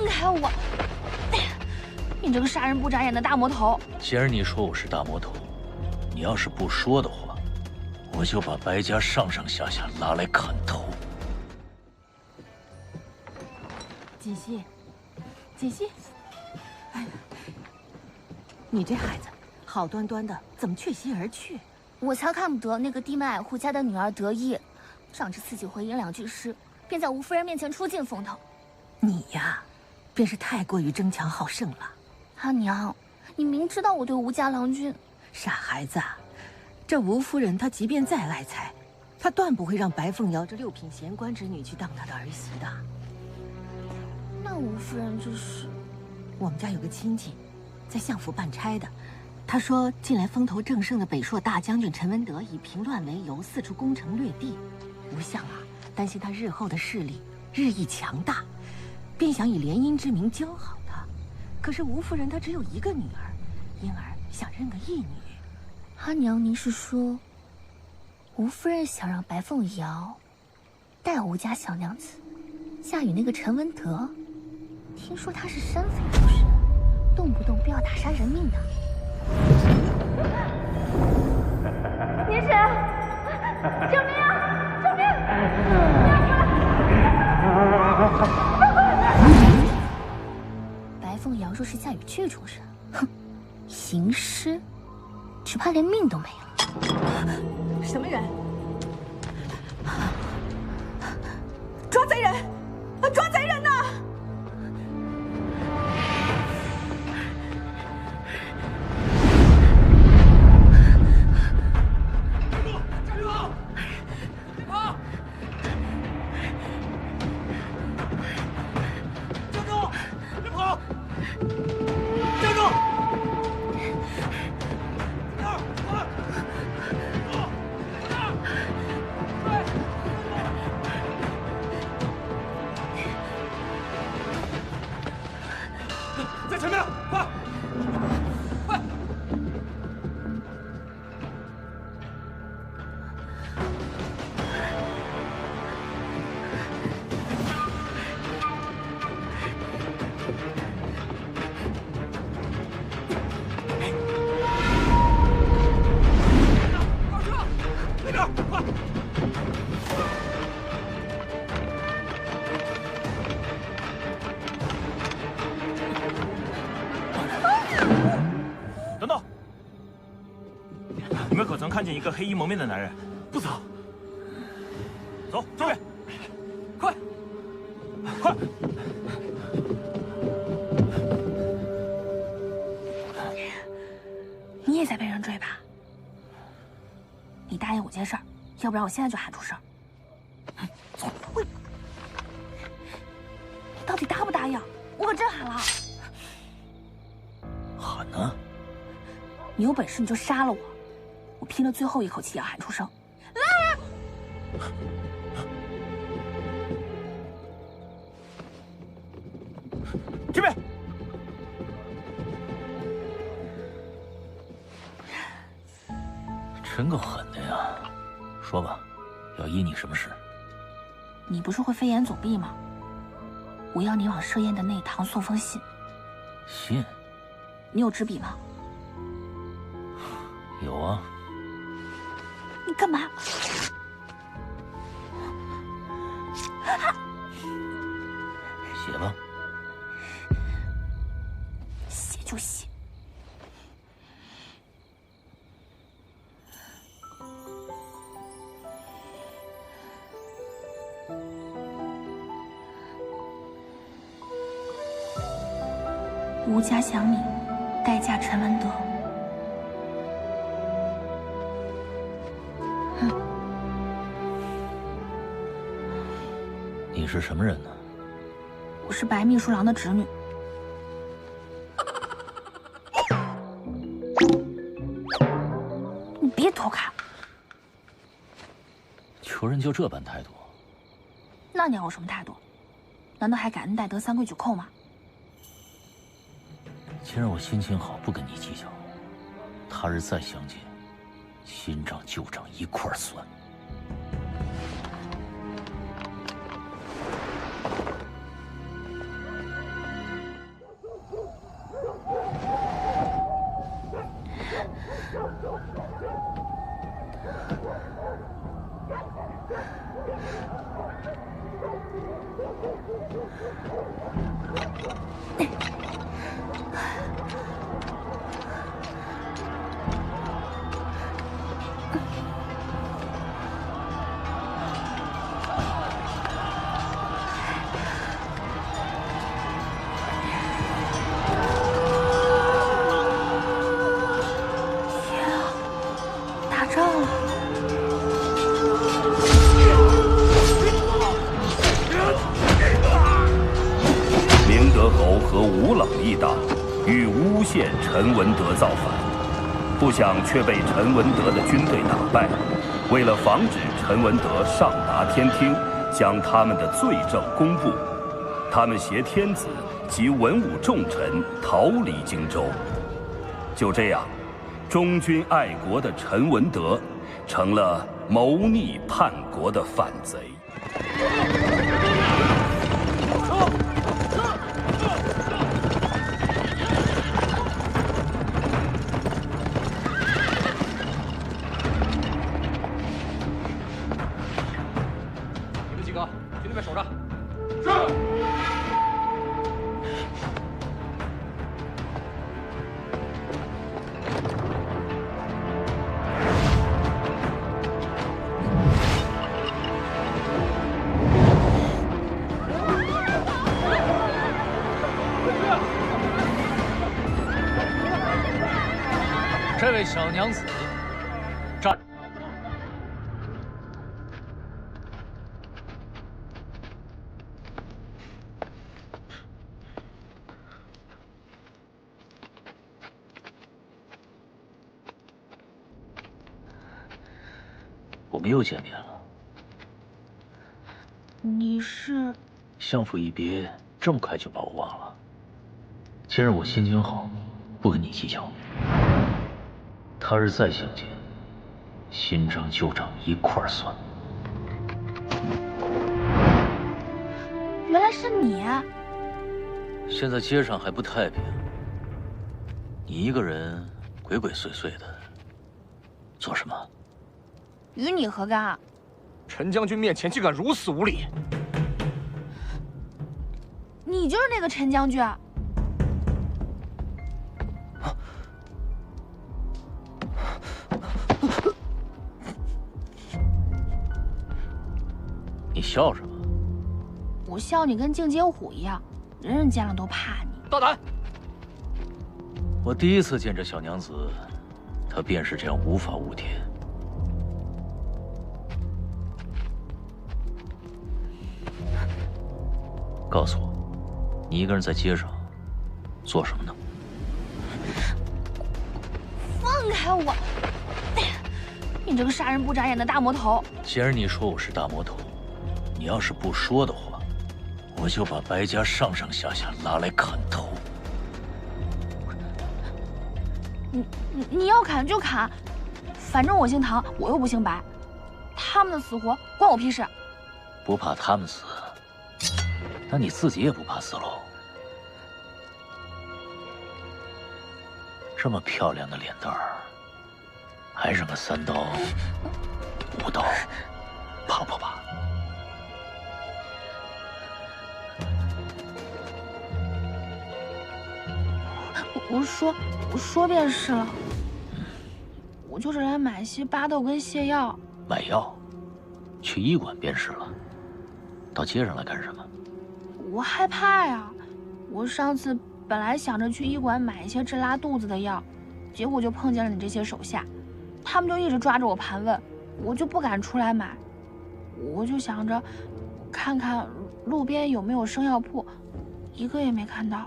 开我！你这个杀人不眨眼的大魔头！既然你说我是大魔头，你要是不说的话，我就把白家上上下下拉来砍头。锦溪，锦溪，哎，你这孩子好端端的，怎么却席而去？我瞧看不得那个低门矮户家的女儿得意，仗着自己会吟2句诗，便在吴夫人面前出尽风头。你呀，便是太过于争强好胜了。阿娘，你明知道我对吴家郎君……傻孩子，这吴夫人她即便再爱才，她断不会让白凤瑶这6品闲官之女去当她的儿媳的。那吴夫人这是……我们家有个亲戚，在相府办差的，他说近来风头正盛的北朔大将军陈文德以平乱为由，四处攻城略地。吴相啊，担心他日后的势力日益强大，便想以联姻之名交好他。可是吴夫人她只有1个女儿，因而想认个义女。阿娘，您是说，吴夫人想让白凤瑶带吴家小娘子嫁与那个陈文德？听说他是山匪出身，动不动便要打杀人命的。您谁？救命啊！救命！白凤瑶若是嫁与这种人，哼，行尸，只怕连命都没了。什么人？抓贼人！抓贼人呐！等等！你们可曾看见一个黑衣蒙面的男人？不曾。走，这边，快！你也在被人追吧？你答应我件事儿，要不然我现在就喊出声。走，喂！你到底答不答应？我可真喊了。喊呢？你有本事你就杀了我，我拼了最后一口气也要喊出声。来！这边。真够狠的呀！说吧，要依你什么事？你不是会飞檐走壁吗？我要你往设宴的内堂送封信。信？你有纸笔吗？有啊。你干嘛？写吧。写就写。吴家想你，待嫁陈文德。你是什么人呢？我是白秘书郎的侄女。你别偷看。求人就这般态度？那你要有什么态度？难道还感恩戴德3规9扣吗？今日我心情好，不跟你计较。他日再相见，新账旧账一块儿算。与诬陷陈文德造反，不想却被陈文德的军队打败。为了防止陈文德上达天听，将他们的罪证公布，他们挟天子及文武重臣逃离荆州。就这样，忠君爱国的陈文德成了谋逆叛国的反贼。你们几个去那边守着。是。这位小娘子，站！我们又见面了。你是？相府一别，这么快就把我忘了？今日我心情好，不跟你计较。他日再相见，新账旧账一块儿算。原来是你啊！现在街上还不太平，你一个人鬼鬼祟祟的，做什么？与你何干啊？陈将军面前竟敢如此无礼！你就是那个陈将军啊！你笑什么？我笑你跟镜阶虎一样，人人见了都怕你。大胆！我第一次见这小娘子，她便是这样无法无天。告诉我，你一个人在街上做什么呢？放开我！你这个杀人不眨眼的大魔头！既然你说我是大魔头，你要是不说的话，我就把白家上上下下拉来砍头。你要砍就砍，反正我姓唐，我又不姓白，他们的死活关我屁事。不怕他们死，那你自己也不怕死喽？这么漂亮的脸蛋儿，还剩个3刀、5刀，怕不怕？我说便是了，我就是来买些巴豆跟泻药。买药？去医馆便是了。到街上来干什么？我害怕呀！我上次本来想着去医馆买一些治拉肚子的药，结果就碰见了你这些手下，他们就一直抓着我盘问，我就不敢出来买。我就想着看看路边有没有生药铺，一个也没看到。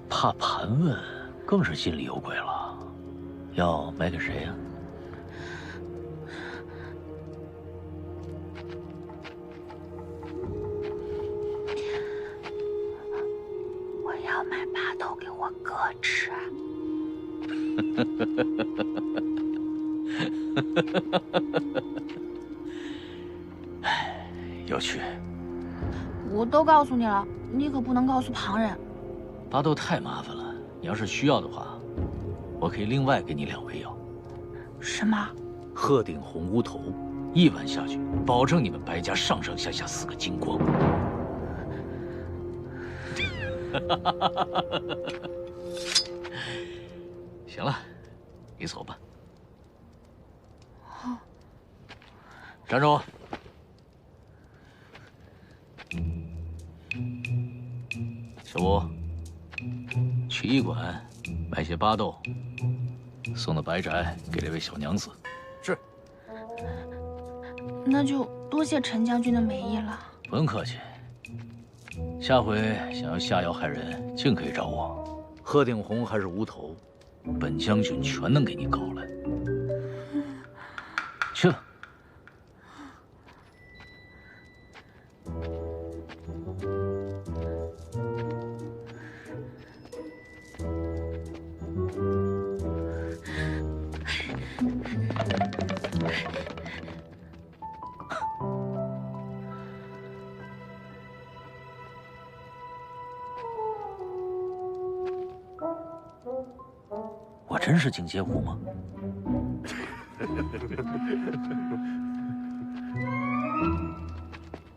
怕盘问，更是心里有鬼了。药买给谁呀？我要买巴豆给我哥吃。哎，有趣。我都告诉你了，你可不能告诉旁人。巴豆太麻烦了，你要是需要的话，我可以另外给你2味药。什么？鹤顶红乌头，1碗下去，保证你们白家上上下下4个精光。行了，你走吧。站住！小吴，去驿馆买些巴豆，送到白宅给这位小娘子。是。那就多谢陈将军的美意了。不用客气。下回想要下药害人，尽可以找我。鹤顶红还是无头，本将军全能给你搞来。去吧。我真是境界5吗？